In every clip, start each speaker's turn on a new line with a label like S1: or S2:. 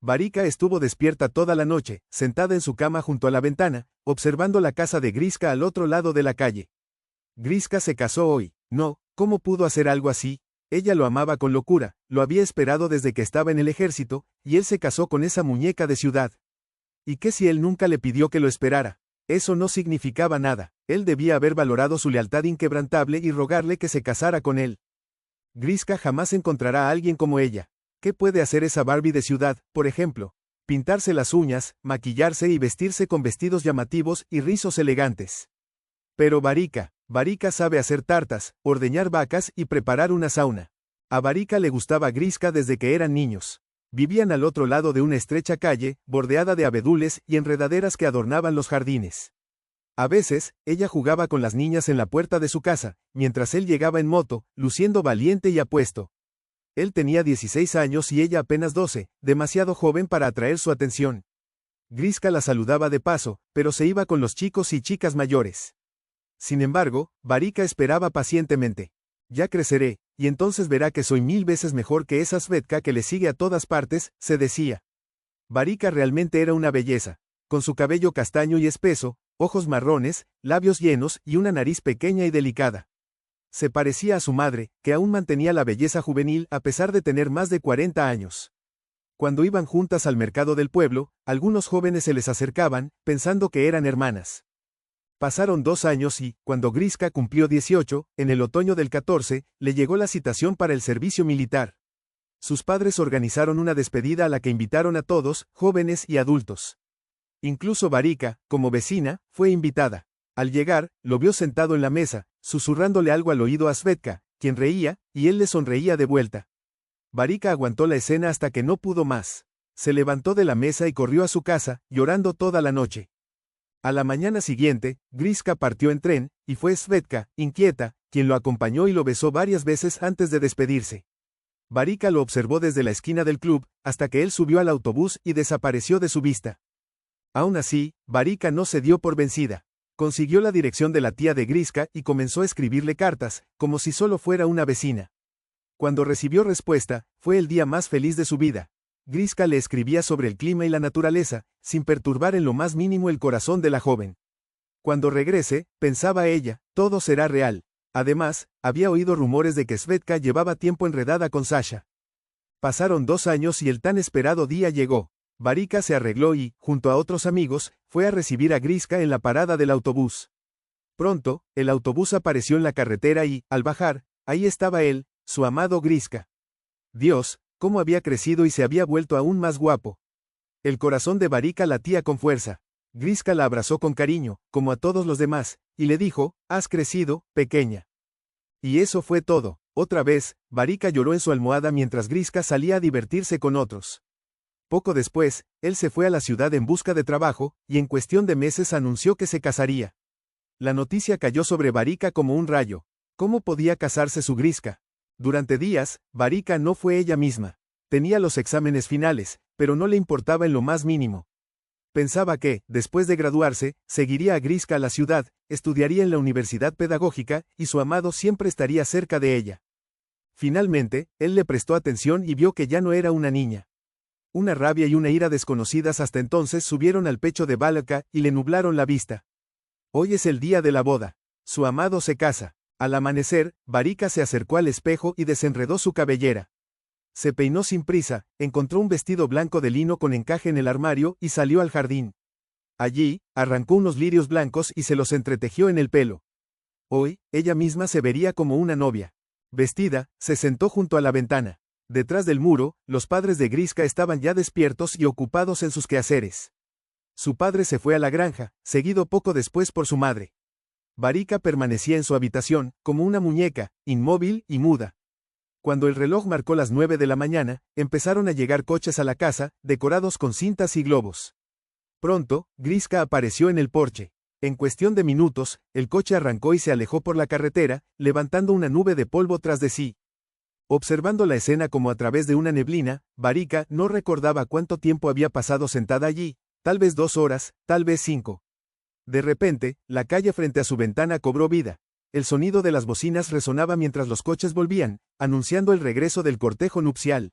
S1: Varika estuvo despierta toda la noche, sentada en su cama junto a la ventana, observando la casa de Griska al otro lado de la calle. Griska se casó hoy. No, ¿cómo pudo hacer algo así? Ella lo amaba con locura, lo había esperado desde que estaba en el ejército, y él se casó con esa muñeca de ciudad. ¿Y qué si él nunca le pidió que lo esperara? Eso no significaba nada. Él debía haber valorado su lealtad inquebrantable y rogarle que se casara con él. Griska jamás encontrará a alguien como ella. ¿Qué puede hacer esa Barbie de ciudad, por ejemplo? Pintarse las uñas, maquillarse y vestirse con vestidos llamativos y rizos elegantes. Pero Varika sabe hacer tartas, ordeñar vacas y preparar una sauna. A Varika le gustaba Griska desde que eran niños. Vivían al otro lado de una estrecha calle, bordeada de abedules y enredaderas que adornaban los jardines. A veces, ella jugaba con las niñas en la puerta de su casa, mientras él llegaba en moto, luciendo valiente y apuesto. Él tenía 16 años y ella apenas 12, demasiado joven para atraer su atención. Griska la saludaba de paso, pero se iba con los chicos y chicas mayores. Sin embargo, Varika esperaba pacientemente. Ya creceré, y entonces verá que soy 1000 veces mejor que esa Svetka que le sigue a todas partes, se decía. Varika realmente era una belleza. Con su cabello castaño y espeso, ojos marrones, labios llenos y una nariz pequeña y delicada. Se parecía a su madre, que aún mantenía la belleza juvenil a pesar de tener más de 40 años. Cuando iban juntas al mercado del pueblo, algunos jóvenes se les acercaban, pensando que eran hermanas. Pasaron 2 años y, cuando Griska cumplió 18, en el otoño del 14, le llegó la citación para el servicio militar. Sus padres organizaron una despedida a la que invitaron a todos, jóvenes y adultos. Incluso Varika, como vecina, fue invitada. Al llegar, lo vio sentado en la mesa, susurrándole algo al oído a Svetka, quien reía, y él le sonreía de vuelta. Varika aguantó la escena hasta que no pudo más. Se levantó de la mesa y corrió a su casa, llorando toda la noche. A la mañana siguiente, Griska partió en tren, y fue Svetka, inquieta, quien lo acompañó y lo besó varias veces antes de despedirse. Varika lo observó desde la esquina del club, hasta que él subió al autobús y desapareció de su vista. Aún así, Varika no se dio por vencida. Consiguió la dirección de la tía de Griska y comenzó a escribirle cartas, como si solo fuera una vecina. Cuando recibió respuesta, fue el día más feliz de su vida. Griska le escribía sobre el clima y la naturaleza, sin perturbar en lo más mínimo el corazón de la joven. Cuando regrese, pensaba ella, todo será real. Además, había oído rumores de que Svetka llevaba tiempo enredada con Sasha. Pasaron 2 años y el tan esperado día llegó. Varika se arregló y, junto a otros amigos, fue a recibir a Griska en la parada del autobús. Pronto, el autobús apareció en la carretera y, al bajar, ahí estaba él, su amado Griska. Dios, cómo había crecido y se había vuelto aún más guapo. El corazón de Varika latía con fuerza. Griska la abrazó con cariño, como a todos los demás, y le dijo, has crecido, pequeña. Y eso fue todo. Otra vez, Varika lloró en su almohada mientras Griska salía a divertirse con otros. Poco después, él se fue a la ciudad en busca de trabajo, y en cuestión de meses anunció que se casaría. La noticia cayó sobre Varika como un rayo. ¿Cómo podía casarse su Griska? Durante días, Varika no fue ella misma. Tenía los exámenes finales, pero no le importaba en lo más mínimo. Pensaba que, después de graduarse, seguiría a Griska a la ciudad, estudiaría en la universidad pedagógica, y su amado siempre estaría cerca de ella. Finalmente, él le prestó atención y vio que ya no era una niña. Una rabia y una ira desconocidas hasta entonces subieron al pecho de Varika y le nublaron la vista. Hoy es el día de la boda. Su amado se casa. Al amanecer, Varika se acercó al espejo y desenredó su cabellera. Se peinó sin prisa, encontró un vestido blanco de lino con encaje en el armario y salió al jardín. Allí, arrancó unos lirios blancos y se los entretejió en el pelo. Hoy, ella misma se vería como una novia. Vestida, se sentó junto a la ventana. Detrás del muro, los padres de Griska estaban ya despiertos y ocupados en sus quehaceres. Su padre se fue a la granja, seguido poco después por su madre. Varika permanecía en su habitación, como una muñeca, inmóvil y muda. Cuando el reloj marcó las 9 de la mañana, empezaron a llegar coches a la casa, decorados con cintas y globos. Pronto, Griska apareció en el porche. En cuestión de minutos, el coche arrancó y se alejó por la carretera, levantando una nube de polvo tras de sí. Observando la escena como a través de una neblina, Varika no recordaba cuánto tiempo había pasado sentada allí, tal vez 2 horas, tal vez 5. De repente, la calle frente a su ventana cobró vida. El sonido de las bocinas resonaba mientras los coches volvían, anunciando el regreso del cortejo nupcial.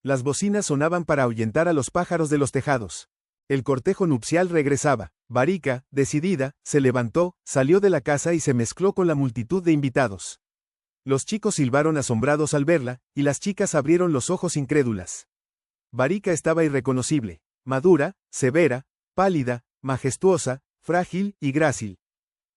S1: Las bocinas sonaban para ahuyentar a los pájaros de los tejados. El cortejo nupcial regresaba. Varika, decidida, se levantó, salió de la casa y se mezcló con la multitud de invitados. Los chicos silbaron asombrados al verla, y las chicas abrieron los ojos incrédulas. Varika estaba irreconocible, madura, severa, pálida, majestuosa, frágil y grácil.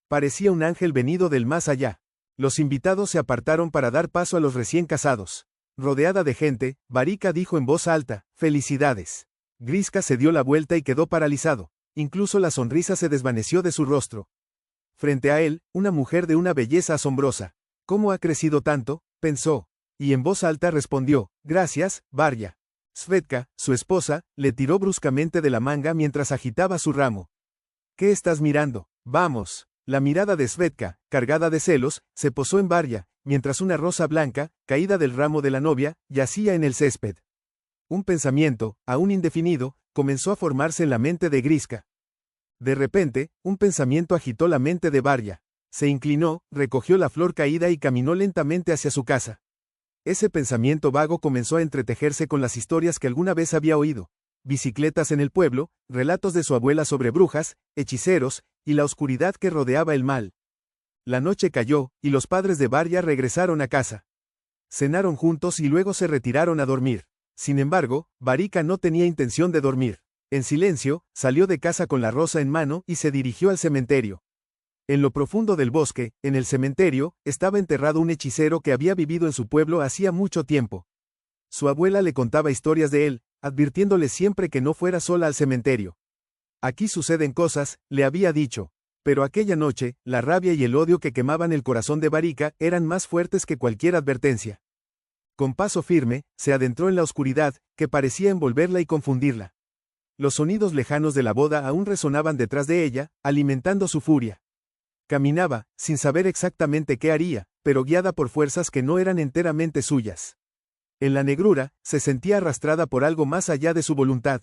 S1: Parecía un ángel venido del más allá. Los invitados se apartaron para dar paso a los recién casados. Rodeada de gente, Varika dijo en voz alta, «¡Felicidades!». Griska se dio la vuelta y quedó paralizado. Incluso la sonrisa se desvaneció de su rostro. Frente a él, una mujer de una belleza asombrosa. «¿Cómo ha crecido tanto?», pensó. Y en voz alta respondió, «Gracias, Varya». Svetka, su esposa, le tiró bruscamente de la manga mientras agitaba su ramo. «¿Qué estás mirando? Vamos». La mirada de Svetka, cargada de celos, se posó en Varya, mientras una rosa blanca, caída del ramo de la novia, yacía en el césped. Un pensamiento, aún indefinido, comenzó a formarse en la mente de Griska. De repente, un pensamiento agitó la mente de Varya. Se inclinó, recogió la flor caída y caminó lentamente hacia su casa. Ese pensamiento vago comenzó a entretejerse con las historias que alguna vez había oído. Bicicletas en el pueblo, relatos de su abuela sobre brujas, hechiceros, y la oscuridad que rodeaba el mal. La noche cayó, y los padres de Varya regresaron a casa. Cenaron juntos y luego se retiraron a dormir. Sin embargo, Varika no tenía intención de dormir. En silencio, salió de casa con la rosa en mano y se dirigió al cementerio. En lo profundo del bosque, en el cementerio, estaba enterrado un hechicero que había vivido en su pueblo hacía mucho tiempo. Su abuela le contaba historias de él, advirtiéndole siempre que no fuera sola al cementerio. «Aquí suceden cosas», le había dicho. Pero aquella noche, la rabia y el odio que quemaban el corazón de Varika eran más fuertes que cualquier advertencia. Con paso firme, se adentró en la oscuridad, que parecía envolverla y confundirla. Los sonidos lejanos de la boda aún resonaban detrás de ella, alimentando su furia. Caminaba, sin saber exactamente qué haría, pero guiada por fuerzas que no eran enteramente suyas. En la negrura, se sentía arrastrada por algo más allá de su voluntad.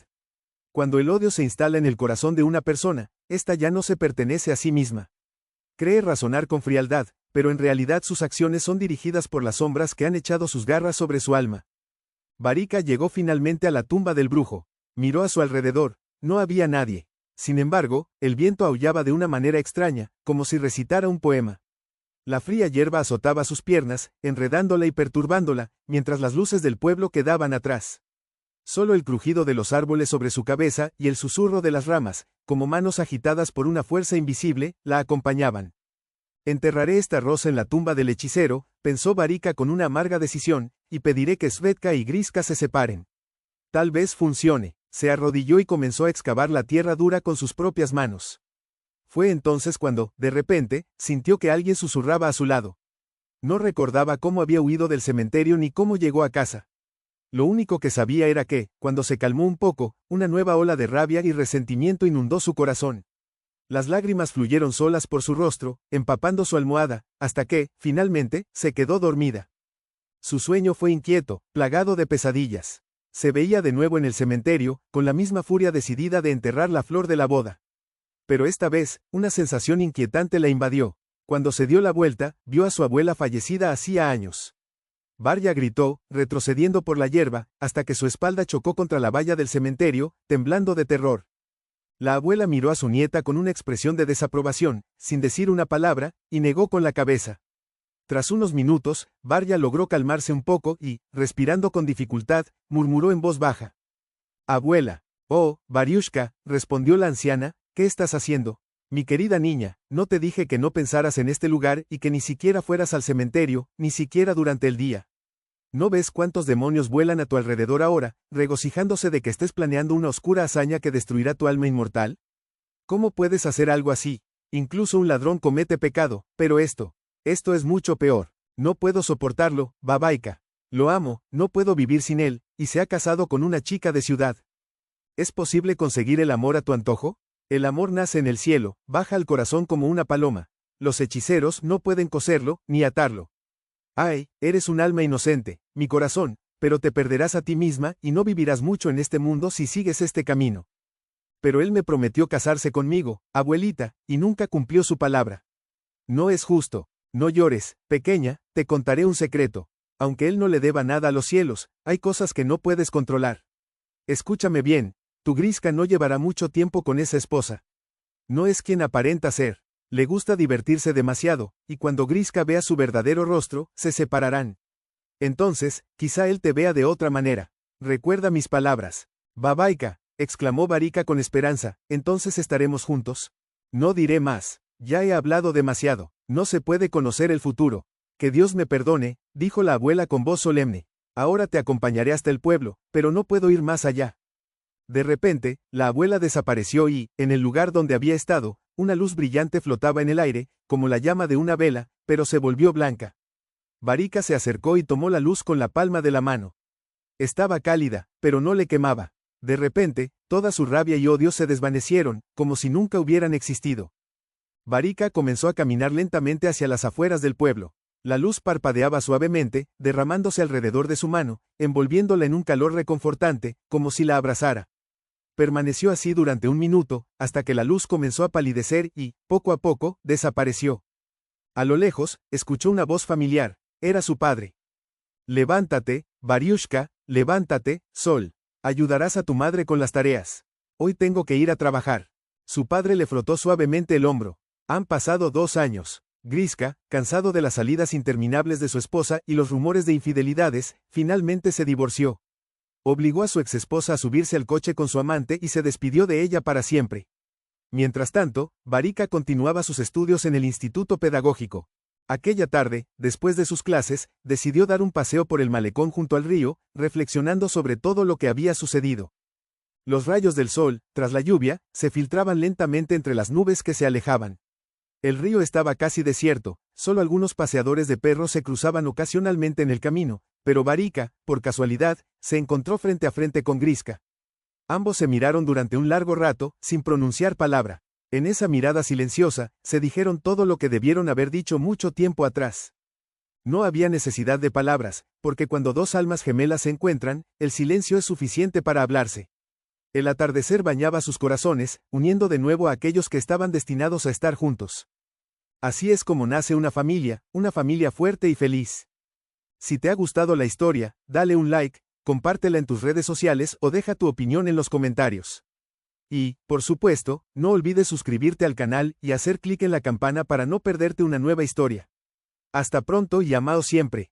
S1: Cuando el odio se instala en el corazón de una persona, ésta ya no se pertenece a sí misma. Cree razonar con frialdad, pero en realidad sus acciones son dirigidas por las sombras que han echado sus garras sobre su alma. Varika llegó finalmente a la tumba del brujo. Miró a su alrededor, no había nadie. Sin embargo, el viento aullaba de una manera extraña, como si recitara un poema. La fría hierba azotaba sus piernas, enredándola y perturbándola, mientras las luces del pueblo quedaban atrás. Solo el crujido de los árboles sobre su cabeza y el susurro de las ramas, como manos agitadas por una fuerza invisible, la acompañaban. «Enterraré esta rosa en la tumba del hechicero», pensó Varika con una amarga decisión, «y pediré que Svetka y Griska se separen. Tal vez funcione». Se arrodilló y comenzó a excavar la tierra dura con sus propias manos. Fue entonces cuando, de repente, sintió que alguien susurraba a su lado. No recordaba cómo había huido del cementerio ni cómo llegó a casa. Lo único que sabía era que, cuando se calmó un poco, una nueva ola de rabia y resentimiento inundó su corazón. Las lágrimas fluyeron solas por su rostro, empapando su almohada, hasta que, finalmente, se quedó dormida. Su sueño fue inquieto, plagado de pesadillas. Se veía de nuevo en el cementerio, con la misma furia decidida de enterrar la flor de la boda. Pero esta vez, una sensación inquietante la invadió. Cuando se dio la vuelta, vio a su abuela fallecida hacía años. Varya gritó, retrocediendo por la hierba, hasta que su espalda chocó contra la valla del cementerio, temblando de terror. La abuela miró a su nieta con una expresión de desaprobación, sin decir una palabra, y negó con la cabeza. Tras unos minutos, Varya logró calmarse un poco y, respirando con dificultad, murmuró en voz baja. «Abuela». «Oh, Variushka», respondió la anciana, «¿qué estás haciendo? Mi querida niña, no te dije que no pensaras en este lugar y que ni siquiera fueras al cementerio, ni siquiera durante el día. ¿No ves cuántos demonios vuelan a tu alrededor ahora, regocijándose de que estés planeando una oscura hazaña que destruirá tu alma inmortal? ¿Cómo puedes hacer algo así? Incluso un ladrón comete pecado, pero esto es mucho peor. No puedo soportarlo, Babaika. Lo amo, no puedo vivir sin él, y se ha casado con una chica de ciudad. ¿Es posible conseguir el amor a tu antojo? El amor nace en el cielo, baja al corazón como una paloma. Los hechiceros no pueden coserlo, ni atarlo. Ay, eres un alma inocente, mi corazón, pero te perderás a ti misma y no vivirás mucho en este mundo si sigues este camino. Pero él me prometió casarse conmigo, abuelita, y nunca cumplió su palabra. No es justo. No llores, pequeña, te contaré un secreto. Aunque él no le deba nada a los cielos, hay cosas que no puedes controlar. Escúchame bien, tu Griska no llevará mucho tiempo con esa esposa. No es quien aparenta ser. Le gusta divertirse demasiado, y cuando Griska vea su verdadero rostro, se separarán. Entonces, quizá él te vea de otra manera. Recuerda mis palabras. Babaika, exclamó Varika con esperanza, ¿entonces estaremos juntos? No diré más. Ya he hablado demasiado. No se puede conocer el futuro. Que Dios me perdone, dijo la abuela con voz solemne. Ahora te acompañaré hasta el pueblo, pero no puedo ir más allá. De repente, la abuela desapareció y, en el lugar donde había estado, una luz brillante flotaba en el aire, como la llama de una vela, pero se volvió blanca. Varika se acercó y tomó la luz con la palma de la mano. Estaba cálida, pero no le quemaba. De repente, toda su rabia y odio se desvanecieron, como si nunca hubieran existido. Varika comenzó a caminar lentamente hacia las afueras del pueblo. La luz parpadeaba suavemente, derramándose alrededor de su mano, envolviéndola en un calor reconfortante, como si la abrazara. Permaneció así durante un minuto, hasta que la luz comenzó a palidecer y, poco a poco, desapareció. A lo lejos, escuchó una voz familiar. Era su padre. Levántate, Variushka, levántate, Sol. Ayudarás a tu madre con las tareas. Hoy tengo que ir a trabajar. Su padre le frotó suavemente el hombro. Han pasado 2 años. Griska, cansado de las salidas interminables de su esposa y los rumores de infidelidades, finalmente se divorció. Obligó a su exesposa a subirse al coche con su amante y se despidió de ella para siempre. Mientras tanto, Varika continuaba sus estudios en el instituto pedagógico. Aquella tarde, después de sus clases, decidió dar un paseo por el malecón junto al río, reflexionando sobre todo lo que había sucedido. Los rayos del sol, tras la lluvia, se filtraban lentamente entre las nubes que se alejaban. El río estaba casi desierto, solo algunos paseadores de perros se cruzaban ocasionalmente en el camino, pero Varika, por casualidad, se encontró frente a frente con Griska. Ambos se miraron durante un largo rato, sin pronunciar palabra. En esa mirada silenciosa, se dijeron todo lo que debieron haber dicho mucho tiempo atrás. No había necesidad de palabras, porque cuando 2 almas gemelas se encuentran, el silencio es suficiente para hablarse. El atardecer bañaba sus corazones, uniendo de nuevo a aquellos que estaban destinados a estar juntos. Así es como nace una familia fuerte y feliz. Si te ha gustado la historia, dale un like, compártela en tus redes sociales o deja tu opinión en los comentarios. Y, por supuesto, no olvides suscribirte al canal y hacer clic en la campana para no perderte una nueva historia. Hasta pronto y amaos siempre.